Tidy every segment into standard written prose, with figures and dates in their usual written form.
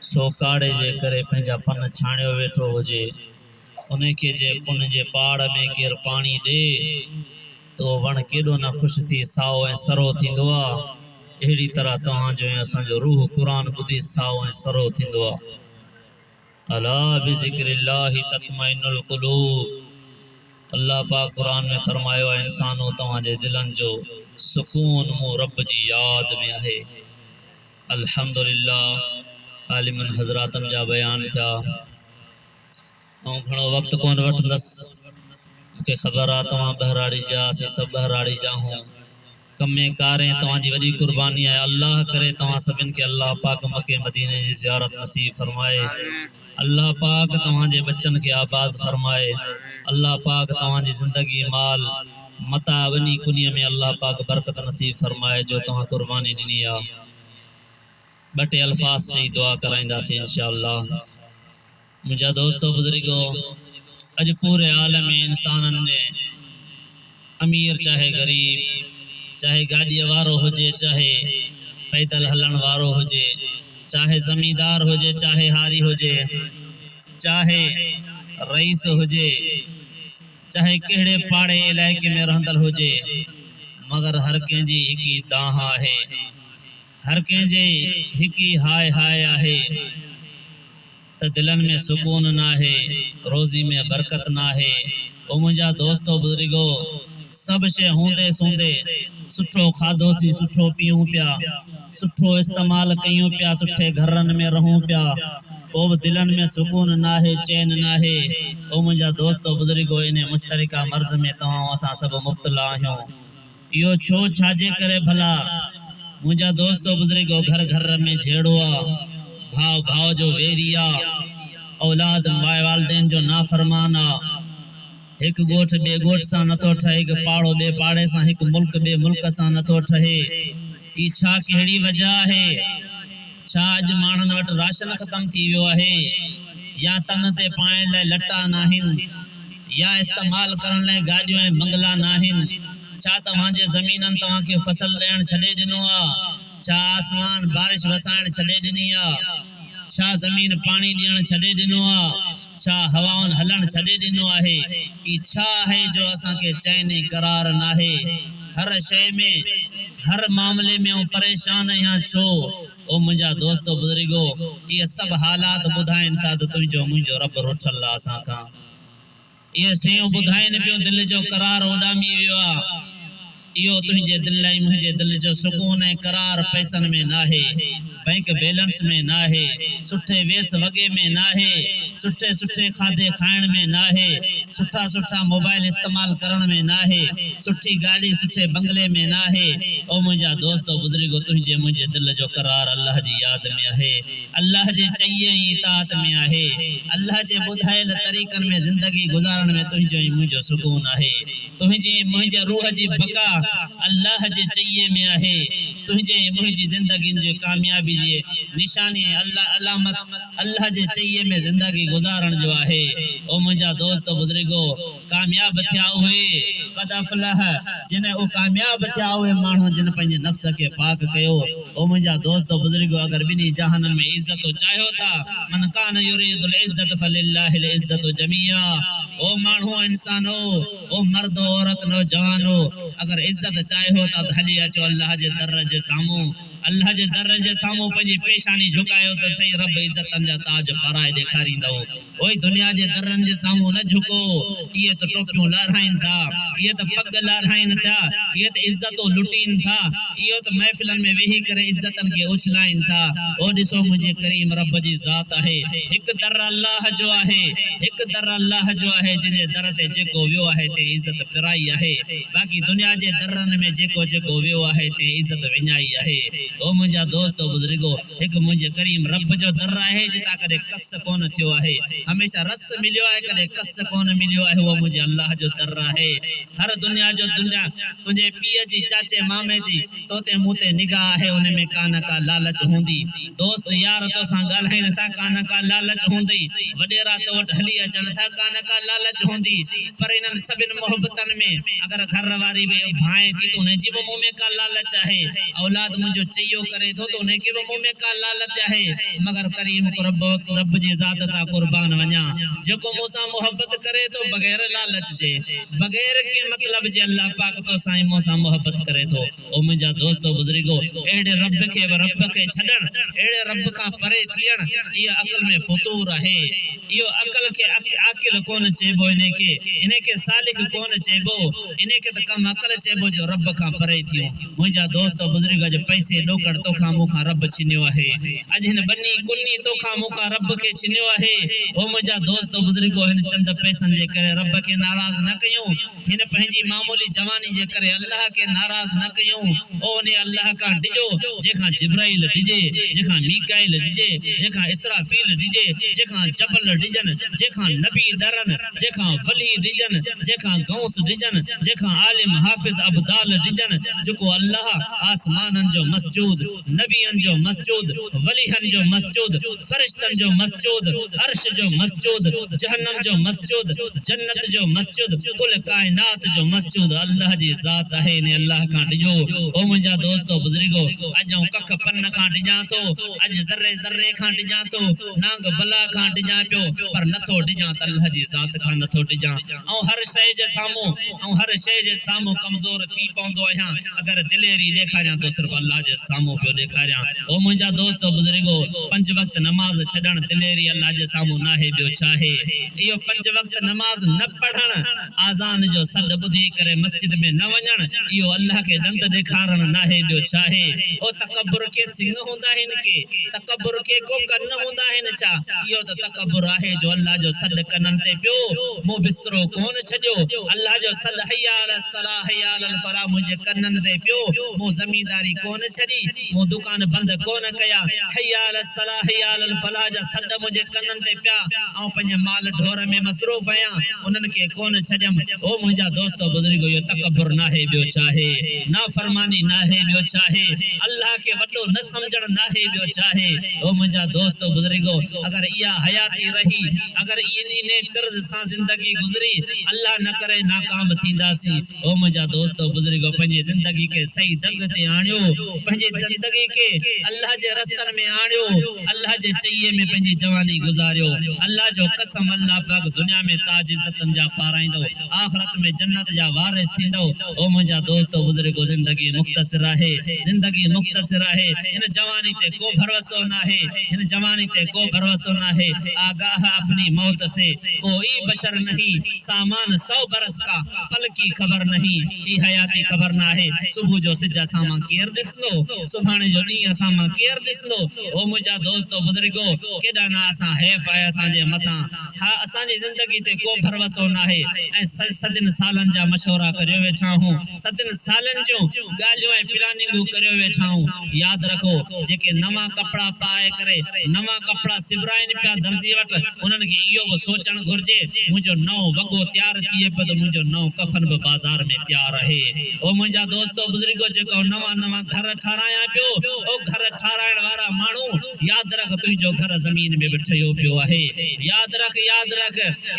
सो काड़े जे करे पंहिंजा पन छाणियो वेठो हुजे, उनखे जे पुन जे पाड़ में केर पानी दे तो वण केॾो न ख़ुशि थी साओ ऐं सरो थींदो आहे। अहिड़ी तरह तव्हांजो ऐं असांजो रूह क़ुरान ॿुधी साओ ऐं सरो थींदो आहे। अला बिज़िक्रिल्लाहि तत्मइनुल क़ुलूब। अल्लाह पाक कुरान में फरमायो है, इंसानो तव्हांजे दिलनि जो सुकून मूं रब जी याद में आहे। अल्हम्दुलिल्लाह आलिमन हज़रातन जा बयान थिया ऐं घणो वक्त कोन वठंदुसि। मूंखे ख़बर आहे तव्हां बहराड़ी जा, असीं सभु बहराड़ी जा हूं। कमे कारें तव्हांजी वॾी कुर्बानी आहे। अल्लाह करे तव्हां सभिनि खे अल्लाह पाक मके मदीने जी ज़ियारत नसीब फरमाए। अल्लाह पाक तव्हांजे बच्चन के आबाद फरमाए। अल्लाह पाक तव्हांजी ज़िंदगी माल मता वनी कुनिया में अल्लाह पाक बरकत नसीब फरमाए जो तव्हां कुर्बानी ॾिनी आहे। ॿ टे अल्फाज़ चई दुआ कराईंदासीं इंशाअल्लाह। मुंहिंजा दोस्तो बुज़ुर्गो, अॼु पूरे आलम में इंसाननि ने अमीर चाहे गरीब, चाहे गाॾीअ वारो हुजे, चाहे पैदल हलण वारो हुजे, चाहे ज़मींदार हुजे, चाहे हारी हुजे, चाहे रईस हुजे, चाहे कहिड़े पाड़े इलाइक़े में रहंदल हुजे, मगर हर कंहिंजी हिकु दाह आहे, हर कंहिंजे हिकु हाय हाय आहे त दिलनि में सुकून न आहे, रोज़ी में बरकत न आहे। ओ मुंहिंजा दोस्तो बुज़ुर्गो, सब शइ हूंदे सूंदे सुठो खाधोसीं, सुठो पीऊं पिया, सुठो इस्तेमाल कयूं पिया, सुठे घरनि में रहूं पिया, पोइ बि दिलनि में सुकून न आहे, चैन न आहे। ओ मुंहिंजा दोस्तो बुज़ुर्गो, इन मुश्तरिका मर्ज़ में तव्हां असां सभु मुब्तला आहियूं। इहो छो छाजे करे भला? मुंहिंजा दोस्तो बुज़ुर्गो, घर घर में झेड़ो आहे, भाव भाव जो वेरी आहे, औलाद माए वालदेन जो नाफरमान आहे। एक गोठ बे गोठ सां नथो ठहे, एक पाड़ो बे पाड़े सां, एक मुल्क बे मुल्क सां नथो ठहे। ई छा कहिड़ी वजह आहे? छा अॼु माण्हुनि वटि राशन ख़तम थी वियो आहे, या तन ते पाइण लाइ लटा नाहिनि, या इस्तेमाल करण लाइ गाॾियूं ऐं बंगला नाहिनि? छा तव्हांजे ज़मीननि तव्हांखे फसल ॾियण छॾे ॾिनो आहे? छा आसमान बारिश वसाइण छॾे ॾिनी आहे? छा ज़मीन पाणी ॾियण छॾे ॾिनो आहे? छा हवाउनि हलण छॾे ॾिनो आहे? ई छा आहे जो असांखे चैन करार नाहे? हर शइ में, हर मामले में परेशान आहियां छो? ओ मुंहिंजा दोस्तो बुज़ुर्गो, इहे सभु हालात ॿुधाइनि था त तुंहिंजो मुंहिंजो रब रुठल आहे असां खां। इहे शयूं ॿुधाइनि पियूं दिलि जो करार उॾामी वियो आहे। इहो तुंहिंजे दिल ऐं मुंहिंजे दिल जो सुकून ऐं करार पैसनि में नाहे, बैंक बैलेंस में नाहे, सुठे वेस वगे में नाहे, सुठे सुठे खाधे खाइण में नाहे, सुठा सुठा मोबाइल इस्तेमाल करण में नाहे, सुठी गाड़ी सुठे बंगले में नाहे। ओ मुंहिंजा दोस्तो बुज़ुर्गो, तुंहिंजे मुंहिंजे दिल जो करार अल्लाह जी याद में आहे, अल्लाह जे चईअ ई इताअत में आहे, अल्लाह जे ॿुधायल तरीक़नि में ज़िंदगी गुज़ारण में तुंहिंजो ई मुंहिंजो सुकून आहे। तुंहिंजी मुंहिंजे रूह जी बका अल्लाह जे चईअ में आहे। तुंहिंजे मुंहिंजी ज़िंदगी जो कामयाबी जी निशानी अल्लाह अलामत अल्लाह जे चईअ में ज़िंदगी गुज़ारण जो आहे। ओ मुंहिंजा दोस्त बुज़ुर्गो, कामयाब थिया उहे क़द अफ़लह, जिन ओ कामयाब थिया उहे माण्हू जिन पंहिंजे नफ़्स खे पाक कयो। ओ मुंहिंजा दोस्त बुज़ुर्गो, अगर ॿिन्ही जहाननि में इज़त चाहियो था, मन कान युरीदुल इज़्ज़त फलिल्लाहिल इज़्ज़तु जमीआ। ओ माण्हू इंसानो, ओ मर्द औरत नौजवानो, अगर इज़त चाहियो था त हली अचो अल्लाह जे दर जे साम्हूं। अल्लाह जे दर जे साम्हूं पंहिंजी पेशानी झुकायो त सही, रब इज़तनि जा ताज पाराए ॾेखारींदो। ओए दुनिया जे दरनि जे साम्हूं न झुको। इहे त टोपियूं लाराइनि था, इहे त पग लाराइनि था, इहे त इज़तूं लुटीनि था, इहो त महफ़िलनि में वेही करे इज़तनि खे उछलाइनि था। ओ ॾिसो, मुंहिंजे करीम रब जी ज़ात आहे, हिकु दर अल्लाह जो आहे, हिकु दर अल्लाह जो आहे, जंहिंजे दर ते जेको वियो आहे ते इज़त फिराई आहे। बाक़ी दुनिया जे दरनि में जेको जेको वियो आहे ते इज़त विञाई आहे। ओ मुंहिंजा दोस्तो बुज़ुर्गो, हिकु मुंहिंजे करीम रब जो दर आहे, जितां कॾहिं कस कोन थियो आहे, हमेशा रस मिलियो आहे, कॾहिं कस कोन मिलियो आहे। उहो मुंहिंजे अल्लाह जो दर आहे। हर दुनिया जो दुनिया तुंहिंजे पीउ जी, चाचे मामे जी, तोते मूं ते निगाह आहे, उन में कान का लालच हूंदी। दोस्त यार तोसां ॻाल्हाइनि था, कान का लालच हूंदी। वॾेरा तो वटि हली अचनि था, कान का लालच हूंदी। पर इन्हनि सभिनि मोहबतनि वक्तन में अगर घर वारी भाई थी तो उन्हें जी वो मुंह में का लालच है, औलाद मुझे चयो करे तो उन्हें के वो मुंह में का लालच है, मगर करीम को रब जी जात ता कुर्बान वञा जेको मूंसा मोहब्बत करे तो बगैर लालच जे बगैर के मतलब जे अल्लाह पाक तो साईं मूंसा मोहब्बत करे तो। ओ मुझा दोस्तों बुजुर्गो एड़े रब के छडण एड़े रब का परे थियण ये अकल में फतूर है। यो अकल के आकिल कोन चेबो इने के सालिक कोन चेबो इने के त कम अकल चेबो जो रब का परे थियो। मुझा दोस्तों बुजुर्ग जे पैसे डोकड़ तो खा मुखा रब छिन्यो है, अज हिन बनी कुन्नी तो खा मुखा रब के छिन्यो है। ओ मुझा दोस्तों बुजुर्गो हिन चंद पैसन जे करे रब के नाराज न कयूं, हिन पंहिंजी मामूली जवानी जे करे अल्लाह के नाराज न कयूं। ओ ने अल्लाह का डिजो जेखा जिब्राइल DJ जेखा Mikail DJ जेखा Israfil DJ जेखा जबल डिजन जेखा नबी डरन जेखा वली डिजन जेखा गौस डिजन जेखा आलिम हाफिज अब्दाल डिजन जेको अल्लाह आसमानन जो मस्जूद नबियन जो मस्जूद वलीहन जो मस्जूद फरिश्तन जो मस्जूद अर्श जो मस्जूद जहन्नम जो मस्जूद जन्नत जो मस्जूद कुल कायनात जो मस्जूद अल्लाह जी जात है ने अल्लाह का डिजो। ओ मुझा दोस्तों बुजुर्गो अजो कख पन्न का डिजा तो अज जर्रे जर्रे का डिजा तो नांग बला का डिजा पियो पर नथो डिजा त अल्लाह जी जात का नथो डिजा। औ हर शय जे सामो कमजोर थी पौंदो आया, अगर दिलेरी देखारिया तो सिर्फ अल्लाह जे सामो पियो देखारिया। ओ मुझा दोस्तों बुजुर्गो पंज वक्त नमाज छडण दिलेरी अल्लाह जे सामो ना है बियो चाहे। यो पंज वक्त नमाज न पढ़ण आजान जो सद बुधी करे मस्जिद में न वणन यो अल्लाह के दंत देखारण ना है बियो चाहे। ओ तकब्बुर के सिंह होंदा है इनके तकब्बुर के को कन्न होंदा है न चा यो तो तकब्बुर है जो अल्लाह जो सद कनन ते पियो मो बिस्तरो कोन छजो अल्लाह जो सद हय्या अल सलाह हय्या अल फलाह मुझे कनन ते पियो मो जमींदारी कोन छडी मो दुकान बंद कोन कया हय्या अल सलाह हय्या अल फलाह जा सद मुझे कनन ते पिया औ पंज माल ढोर में मसरूफ आया उनन के कोन छजम। ओ मुझा दोस्तों बुजुर्गो यो तकब्बुर ना है बियो चाहे, ना फरमानी ना है बियो चाहे, अल्लाह के वडो न समझण ना है बियो चाहे। ओ मुझा दोस्तों बुजुर्गो अगर या हयाती रही अगर इने तर्ज सा जिंदगी गुजरी अल्लाह न करे नाकाम थींदासी। ओ मुझा दोस्तों बुजुर्गो पंजे जिंदगी के सही जग ते आण्यो पंजे जिंदगी के अल्लाह जे रस्तन में आण्यो अल्लाह जे चइए में पंजी जवानी गुजारियो अल्लाह जो कसम अल्लाह पाक दुनिया में ताज इज्जतन जा पाराइंदो आखिरत में जन्नत जा वारिस थींदो। ओ मुझा दोस्तों बुजुर्गो जिंदगी मुख्तसर है इन जवानी ते को भरोसा ना है इन जवानी ते को भरोसा ना है। आगाह अपनी मौत से कोई बशर नहीं सामान 100 बरस का पल की खबर नहीं ई हयाती खबर ना है। सुबह जो सिजा सामा केर दिसलो सुभाणे जो डी सामा केर दिसलो। ओ मुझा दोस्तों बुजुर्गो केडा ना असा हैफ आया असा जे मथा हा असा जी जिंदगी ते को भरोसा ना है। ए सदिन सालन जा मशवरा करियो वेठा हूं सदिन सालन जो गालियो ए प्लानिंग करियो वेठा हूं। याद रखो जेके नवा कपड़ा पाए करे नवा कपड़ा सिबराइन पिया दर्जी वट उनन के इयो वो सोचण गुरजे मुजो नओ वगो तैयार थिए पे तो मुजो नओ कफन भी बाजार में तैयार रहे। ओ मुझा दोस्तों बुजुर्गो जेको नवा घर ठाराया पियो ओ घर ठारायण वाला मानू याद रख तुजो घर जमीन में बिठयो पियो है। याद रख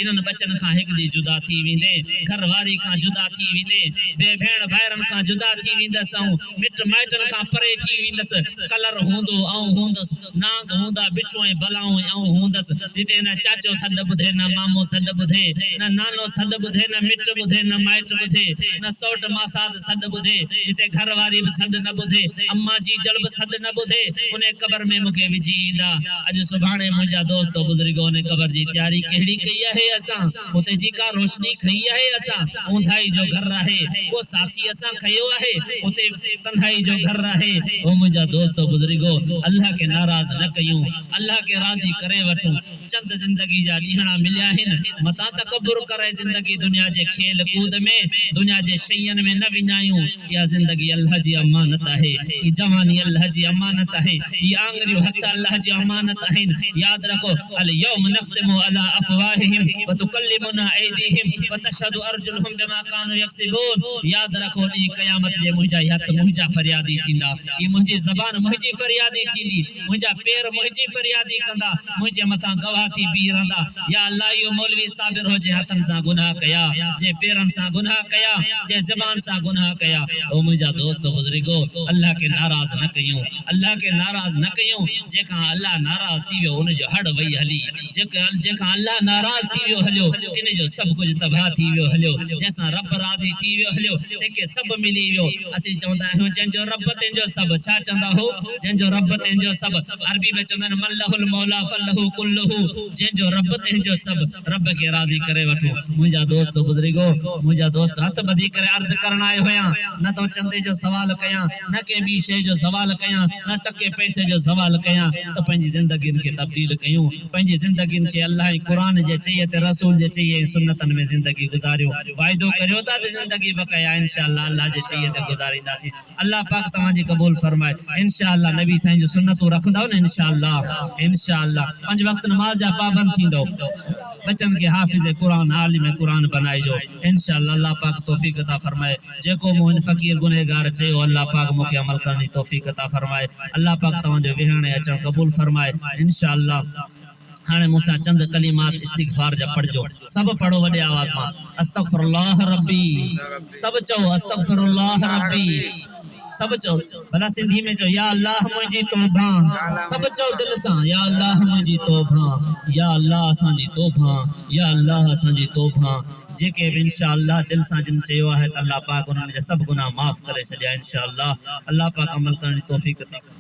इनन बचन का एक दी जुदा थी विंदे घर वारी का जुदा थी विंदे बे भेण भाइरन का जुदा थी विंदस मिट माइटन का परे थी विंदस कलर होंदो औ होंदस नाग होंदा बिछो ए बलाऊ औ होंदस जिते न चाचो सड बुधे न मामो सड बुधे न नानो सड बुधे न मिट बुधे न माइट बुधे न सौट मासाद सड बुधे जिते घर वारी भी सड न बुधे अम्मा जी जल्ब सड न बुधे उन्हें कब्र में मुके विजींदा। अज सुभाणे मुझा दोस्तों बुजुर्गों ने कब्र जी तैयारी केड़ी कई है असा उते जी का रोशनी खई है असा ऊंधाई जो घर रहे वो साथी असा खयो है उते तन्हाई जो घर रहे। ओ मुझा दोस्तों बुजुर्गो अल्लाह के नाराज न कयूं अल्लाह के राजी करे वठूं चंद जिंदगी जा लीहणा मिलिया हिन मता तकब्बुर करे जिंदगी दुनिया जे खेल कूद में दुनिया जे शयन में न विञायूं। या जिंदगी अल्लाह जी अमानत है ई जवानी अल्लाह जी अमानत है ई आंगरियो हथ अल्लाह जी अमानत है। याद रखो अल यौम नख्तिमु अला अफवाहिहिम व तुकल्लिमुना ऐदीहिम व तशहदु अर्जुलुहुम बिमा कानू यक्सिबून। याद रखो दी कयामत जे मुझा हथ मुझा फरियादी थींदा ई मुझी ज़बान मुझी फरियादी थींदी मुझा पैर मुझी फरियादी कंदा मुझे मथा गवाह थी बी रहंदा। या अल्लाह यो मौलवी साबिर हो जे हथन सा गुनाह कया जे पेरन सा गुनाह कया जे ज़बान सा गुनाह कया ओ मुझा दोस्त बुजुर्गो अल्लाह के नाराज न कयूं अल्लाह के नाराज न कयूं जेका अल्लाह नाराज थी वियो उन जो हड़ वई हली जेका अल्लाह नाराज थी वियो हलियो इन जो सब कुछ तबाह थी वियो हलियो जैसा रब राजी थी वियो हलियो तेके सब मिली वियो असी चवंदा आहियूं जंजो रब तेंजो सब छा चंदा हो जंजो रब तेंजो सब अरबी में चंदन मल्लहुल मौला फल्लहु कुल्लहु जंजो रब तेंजो सब रब के राजी करे वठो मुझा दोस्त बुजुर्गो मुझा दोस्त हथ बधी करे अर्ज करन आयो होया न तो चंदे जो सवाल कया न के बी शे जो सवाल कया न टके पैसे जो सवाल कया तो पंजी जिंदगी के तब्दील कयूं पंजी जिंदगी के अल्लाह कुरान जे चाहिए ते रसूल जे चाहिए सुन्नतन में जिंदगी गुजारियो वायदो करियो ता जिंदगी बकाया इंशाअल्लाह अल्लाह जे चाहिए ते गुजारिंदासी अल्लाह पाक तवाजी कबूल फरमाए इंशाअल्लाह नबी साईं जो सुन्नतू रखंदा न इंशाअल्लाह पंज वक्त नमाज जा पाबंद थींदो बच्चन के हाफिज कुरान आलिम कुरान बनाइजो इंशाअल्लाह अल्लाह पाक तौफीक अता फरमाए जेको मोहन फकीर गुनहगार चयो अल्लाह पाक मुके अमल करनी तौफीक अता फरमाए अल्लाह पाक तवाजो विहणे अचण कबूल फरमाए इंशाअल्लाह हाने मूसा चंद कलिमात इस्तिगफार जा पढ़जो सब पढ़ो वडे आवाज में अस्तगफिरुल्लाह रब्बी सब चो अस्तगफिरुल्लाह रब्बी सब चो भला सिंधी में चो या अल्लाह मुझी तौबा सब चो दिल सा या अल्लाह मुझी तौबा या अल्लाह असांजी तौबा या अल्लाह असांजी तौबा जेके भी इंशाअल्लाह दिल सा जिन चयो है अल्लाह पाक उन्हनि जा सब गुनाह माफ करे छडिया इंशाअल्लाह अल्लाह पाक अमल करने तौफीक अता